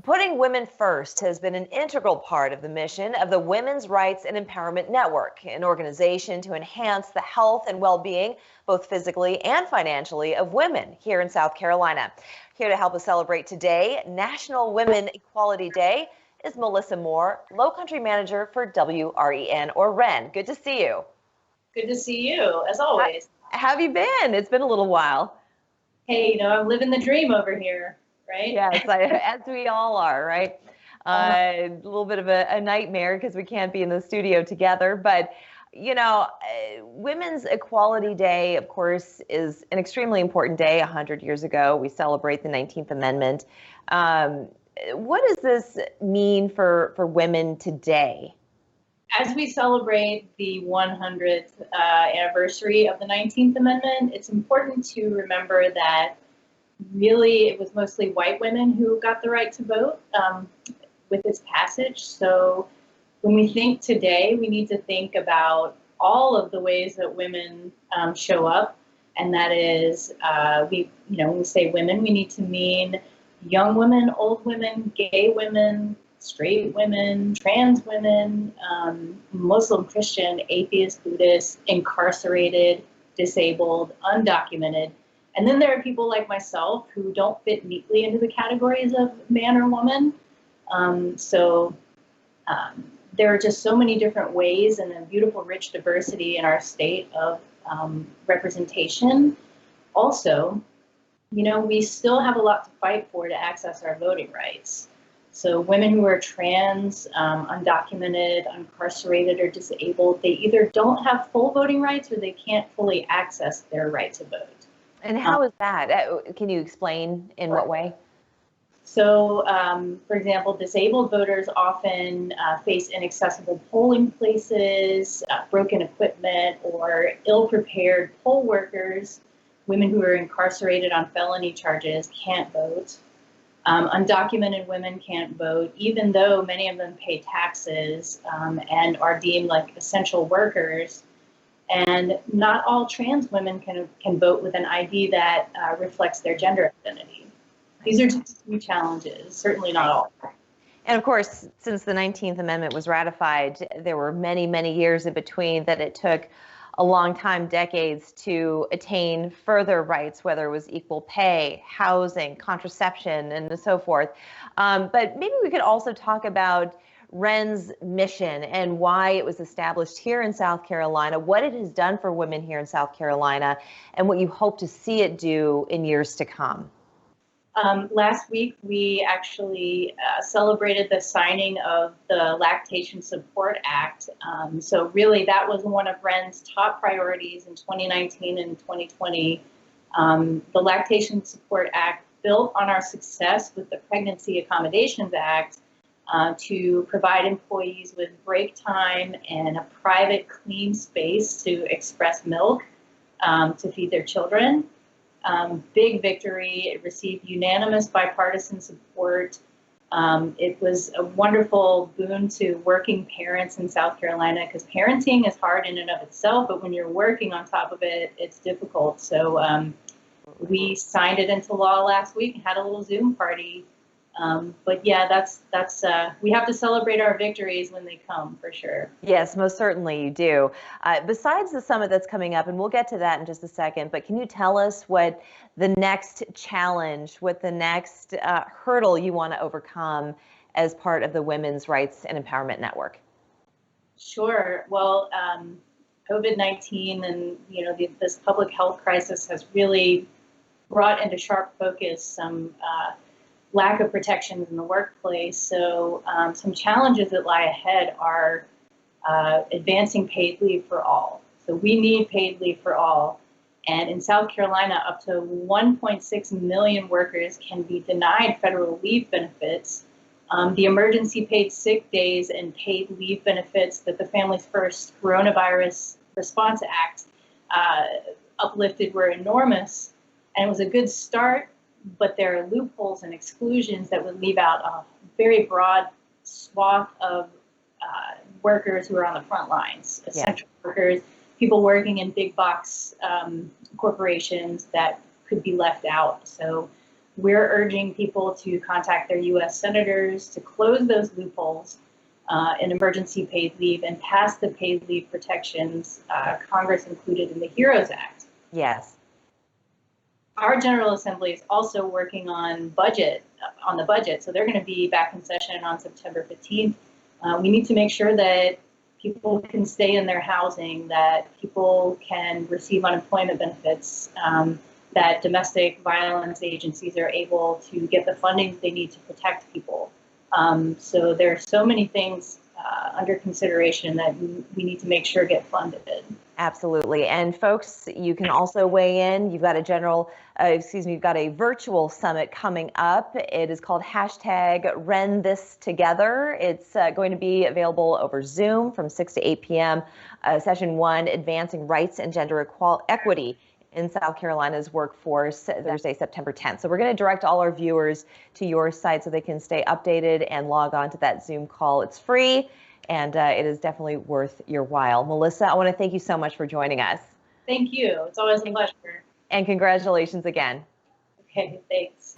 Putting women first has been an integral part of the mission of the Women's Rights and Empowerment Network, an organization to enhance the health and well-being, both physically and financially, of women here in South Carolina. Here to help us celebrate today, National Women Equality Day, is Melissa Moore, Lowcountry Manager for WREN, or WREN. Good to see you. Good to see you, as always. How have you been? It's been a little while. Hey, I'm living the dream over here. Right? Yes, as we all are, right? A little bit of a nightmare because we can't be in the studio together. But, Women's Equality Day, of course, is an extremely important day. 100 years ago, we celebrate the 19th Amendment. What does this mean for women today? As we celebrate the 100th anniversary of the 19th Amendment, it's important to remember that really, it was mostly white women who got the right to vote with its passage. So when we think today, we need to think about all of the ways that women show up. And that is, when we say women, we need to mean young women, old women, gay women, straight women, trans women, Muslim, Christian, atheist, Buddhist, incarcerated, disabled, undocumented. And then there are people like myself who don't fit neatly into the categories of man or woman. There are just so many different ways and a beautiful, rich diversity in our state of representation. Also, we still have a lot to fight for to access our voting rights. So women who are trans, undocumented, incarcerated, or disabled, they either don't have full voting rights or they can't fully access their right to vote. And how is that? Can you explain in what way? So, for example, disabled voters often face inaccessible polling places, broken equipment, or ill-prepared poll workers. Women who are incarcerated on felony charges can't vote. Undocumented women can't vote, even though many of them pay taxes and are deemed like essential workers. And not all trans women can vote with an ID that reflects their gender identity. These are just a few challenges, certainly not all. And of course, since the 19th Amendment was ratified, there were many, many years in between that it took a long time, decades, to attain further rights, whether it was equal pay, housing, contraception, and so forth. But maybe we could also talk about WREN's mission and why it was established here in South Carolina, what it has done for women here in South Carolina, and what you hope to see it do in years to come. Last week, we actually celebrated the signing of the Lactation Support Act. So really, that was one of WREN's top priorities in 2019 and 2020. The Lactation Support Act built on our success with the Pregnancy Accommodations Act to provide employees with break time and a private, clean space to express milk to feed their children. Big victory. It received unanimous bipartisan support. It was a wonderful boon to working parents in South Carolina because parenting is hard in and of itself, but when you're working on top of it, it's difficult. So we signed it into law last week and had a little Zoom party. But yeah, that's we have to celebrate our victories when they come, for sure. Yes, most certainly you do. Besides the summit that's coming up, and we'll get to that in just a second, but can you tell us what the next challenge, what the next hurdle you want to overcome as part of the Women's Rights and Empowerment Network? Sure. Well, COVID-19 and this public health crisis has really brought into sharp focus some lack of protections in the workplace. So some challenges that lie ahead are advancing paid leave for all. So we need paid leave for all. And in South Carolina, up to 1.6 million workers can be denied federal leave benefits. The emergency paid sick days and paid leave benefits that the Families First Coronavirus Response Act uplifted were enormous. And it was a good start, but there are loopholes and exclusions that would leave out a very broad swath of workers who are on the front lines, essential workers, people working in big box corporations that could be left out. So We're urging people to contact their U.S. senators to close those loopholes in emergency paid leave and pass the paid leave protections Congress included in the HEROES Act. Yes. Our General Assembly is also working on the budget, so they're going to be back in session on September 15th. We need to make sure that people can stay in their housing, that people can receive unemployment benefits, that domestic violence agencies are able to get the funding they need to protect people. So there are so many things under consideration that we need to make sure get funded. Absolutely. And folks, you can also weigh in. You've got you've got a virtual summit coming up. It is called #WREN It's going to be available over Zoom from 6 to 8 p.m. Session 1, Advancing Rights and Gender Equity in South Carolina's Workforce, Thursday, September 10th. So we're going to direct all our viewers to your site so they can stay updated and log on to that Zoom call. It's free, and it is definitely worth your while. Melissa, I want to thank you so much for joining us. Thank you. It's always a pleasure. And congratulations again. Okay, thanks.